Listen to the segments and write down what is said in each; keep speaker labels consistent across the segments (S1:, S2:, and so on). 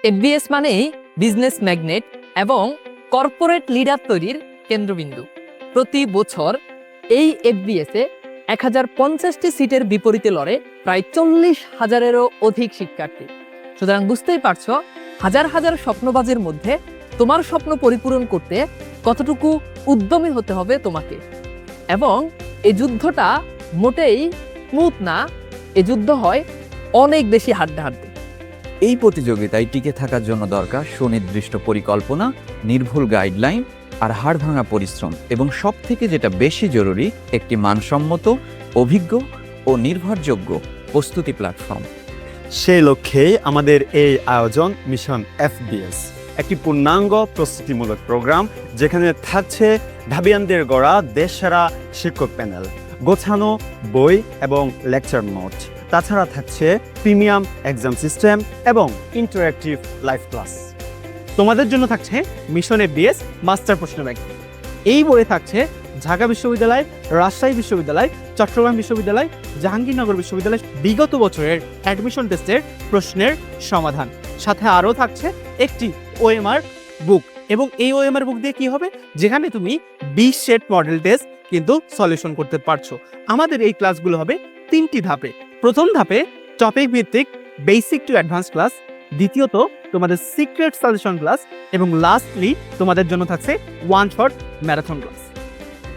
S1: FBS মানেই business magnate এবং corporate leader তৈরির কেন্দ্রবিন্দু। প্রতি বছর এই এফবিএসে 1050টি সিটের বিপরীতে লড়ে প্রায় 40,000-এরও অধিক শিক্ষার্থী। সুতরাং বুঝতেই পারছো, হাজার হাজার স্বপ্নবাজের মধ্যে তোমার স্বপ্ন পরিপূরণ করতে কতটুকু উদ্যমী হতে হবে তোমাকে। এবং এই যুদ্ধটা মোটেই স্মুথ না, এ যুদ্ধ হয় অনেক বেশি হাড্ডাহাড্ডি।
S2: এই প্রতিযোগিতায় টিকে থাকার জন্য দরকার সুনির্দিষ্ট পরিকল্পনা, নির্ভুল গাইডলাইন আর হাড়ভাঙা পরিশ্রম, এবং সবথেকে যেটা বেশি জরুরি, একটি মানসম্মত, অভিজ্ঞ ও নির্ভরযোগ্য প্রস্তুতি প্ল্যাটফর্ম।
S3: সেই লক্ষ্যেই আমাদের এই আয়োজন মিশন এফবিএস, একটি পূর্ণাঙ্গ প্রস্তুতিমূলক প্রোগ্রাম যেখানে থাকছে ঢাবিয়ানদের গড়া দেশসেরা শিক্ষক প্যানেল, গোছানো বই এবং লেকচার নোট। তাছাড়া থাকছে প্রিমিয়াম এক্সাম সিস্টেম এবং ইন্টারঅ্যাক্টিভ লাইভ ক্লাস।
S4: তোমাদের জন্য থাকছে মিশন এফবিএস মাস্টার প্রশ্ন ব্যাংক। এই বইয়ে থাকছে ঢাকা বিশ্ববিদ্যালয়, রাজশাহী বিশ্ববিদ্যালয়, চট্টগ্রাম বিশ্ববিদ্যালয়, জাহাঙ্গীরনগর বিশ্ববিদ্যালয় বিগত বছরের অ্যাডমিশন টেস্টের প্রশ্নের সমাধান। সাথে আরও থাকছে একটি ওএমআর বুক, এবং এই ওএমআর বুক দিয়ে কি হবে, যেখানে তুমি 20 সেট মডেল টেস্ট কিন্তু সলিউশন করতে পারছো। আমাদের এই ক্লাসগুলো হবে 3টি ধাপে। প্রথম ধাপে টপিক ভিত্তিক বেসিক টু অ্যাডভান্স ক্লাস, দ্বিতীয়ত তোমাদের সিক্রেট সাজেশন ক্লাস, এবং লাস্টলি তোমাদের জন্য থাকছে ওয়ান শট ম্যারাথন ক্লাস।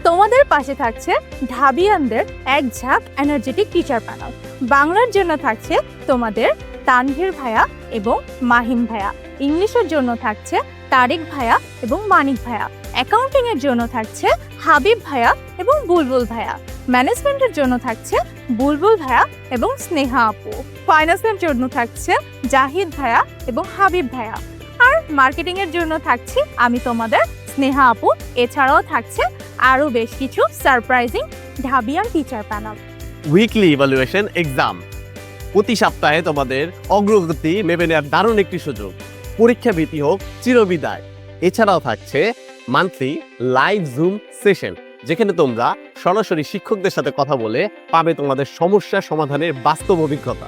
S5: তোমাদের পাশে থাকছে ঢাবিয়ানদের এক ঝাঁক এনার্জেটিক টিচার প্যানেল। বাংলার জন্য থাকছে তোমাদের তানভীর ভাইয়া এবং মাহিম ভাইয়া, ইংলিশের জন্য থাকছে তারিক ভাইয়া এবং মানিক ভাইয়া, অ্যাকাউন্টিং এর জন্য থাকছে হাবিব ভাইয়া এবং বুলবুল ভাইয়া, ম্যানেজমেন্টের জন্য থাকছে বুলবুল ভাইয়া এবং স্নেহা আপু, ফাইন্যান্সের জন্য থাকছে জাহিদ ভাইয়া এবং হাবিব ভাইয়া, আর মার্কেটিং এর জন্য থাকছি আমি তোমাদের স্নেহা আপু। এছাড়াও থাকছে আরও বেশ কিছু সারপ্রাইজিং ঢাবিয়ান teacher panel.
S4: Weekly evaluation exam, প্রতি সপ্তাহে তোমাদের অগ্রগতি মেপে নেওয়ার দারুণ একটি সুযোগ। পরীক্ষা ভীতি হোক চিরবিদায়। এছাড়াও থাকছে মান্থলি লাইভ জুম সেশন, যেখানে তোমরা সরাসরি শিক্ষকদের সাথে কথা বলে পাবে তোমাদের সমস্যা সমাধানের বাস্তব অভিজ্ঞতা।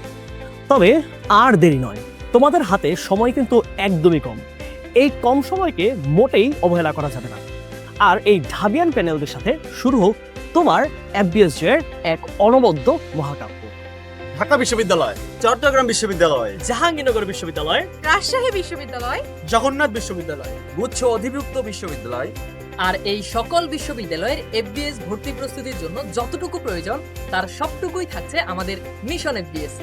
S6: তবে আর দেরি নয়, তোমাদের হাতে সময় কিন্তু একদমই কম। এই কম সময়কে মোটেই অবহেলা করা যাবে না। আর এই ঢাবিয়ান প্যানেলদের সাথে শুরু হোক তোমার এফবিএস এর এক অনবদ্য মহাকাব্য।
S3: ঢাকা বিশ্ববিদ্যালয়, চট্টগ্রাম বিশ্ববিদ্যালয়,
S6: জাহাঙ্গীরনগর বিশ্ববিদ্যালয়,
S5: রাজশাহী বিশ্ববিদ্যালয়,
S4: জগন্নাথ বিশ্ববিদ্যালয়,
S2: গুচ্ছ অধিভুক্ত বিশ্ববিদ্যালয়,
S1: আর এই সকল বিশ্ববিদ্যালয়ের এফবিএস ভর্তি প্রস্তুতির জন্য যতটুকু প্রয়োজন তার সবটুকুই থাকছে আমাদের মিশন এফবিএস।